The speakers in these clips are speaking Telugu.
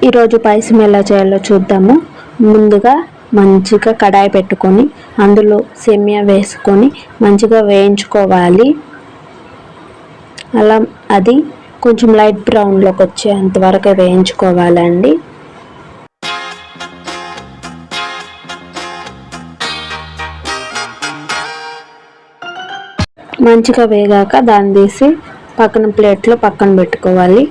ఈరోజు పాయసం ఎలా చేయాలో చూద్దాము. ముందుగా మంచిగా కడాయి పెట్టుకొని అందులో సేమియా వేసుకొని మంచిగా వేయించుకోవాలి. అలా అది కొంచెం లైట్ బ్రౌన్లోకి వచ్చేంత వరకు వేయించుకోవాలండి. మంచిగా వేగాక దాన్ని తీసి పక్కన ప్లేట్లో పక్కన పెట్టుకోవాలి.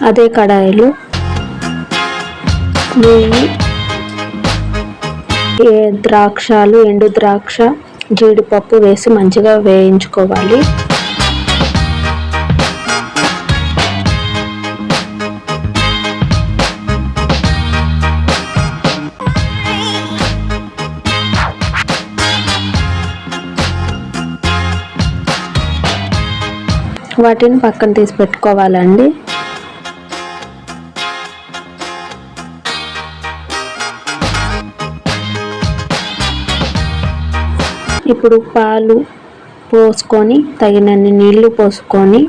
అదే కడాయిలో ద్రాక్షలు, ఎండు ద్రాక్ష, జీడిపప్పు వేసి మంచిగా వేయించుకోవాలి. వాటిని పక్కన తీసి పెట్టుకోవాలండి. ఇప్పుడు పాలు పోసుకొని తగినన్ని నీళ్లు పోసుకొని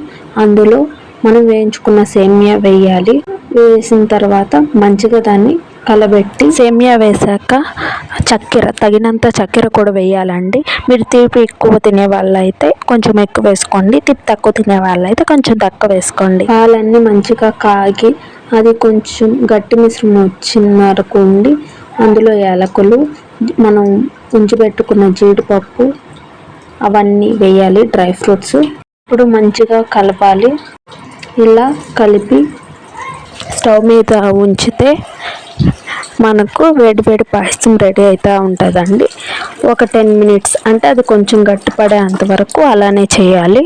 అందులో మనం వేయించుకున్న సేమియా వేయాలి. వేసిన తర్వాత మంచిగా దాన్ని కలబెట్టి, సేమియా వేసాక చక్కెర, తగినంత చక్కెర కూడా వేయాలండి. మీరు తీపి ఎక్కువ తినే వాళ్ళైతే కొంచెం ఎక్కువ వేసుకోండి, తీపి తక్కువ తినే వాళ్ళైతే కొంచెం తక్కువ వేసుకోండి. పాలన్నీ మంచిగా కాగి అది కొంచెం గట్టి మిశ్రమం వచ్చిన వరకు ఉండి అందులో యాలకులు, మనం ఉంచిపెట్టుకున్న జీడిపప్పు అవన్నీ వేయాలి, డ్రై ఫ్రూట్స్. ఇప్పుడు మంచిగా కలపాలి. ఇలా కలిపి స్టవ్ మీద ఉంచితే మనకు వేడి వేడి పాయసం రెడీ అవుతూ ఉంటుందండి. ఒక 10 minutes అంటే అది కొంచెం గట్టిపడే అంతవరకు అలానే చేయాలి.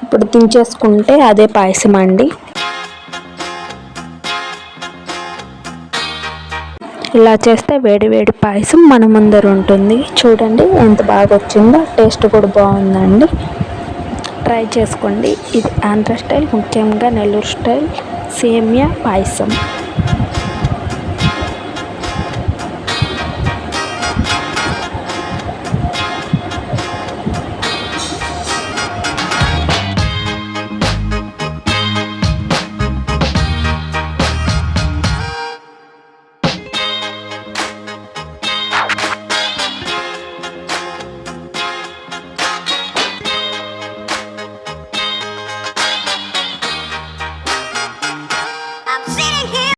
ఇప్పుడు దించేసుకుంటే అదే పాయసం అండి. ఇలా చేస్తే వేడి వేడి పాయసం మన ముందర ఉంటుంది. చూడండి ఎంత బాగా వచ్చిందో, టేస్ట్ కూడా బాగుందండి. ట్రై చేసుకోండి. ఇది ఆంధ్ర స్టైల్, ముఖ్యంగా నెల్లూరు స్టైల్ సేమియా పాయసం.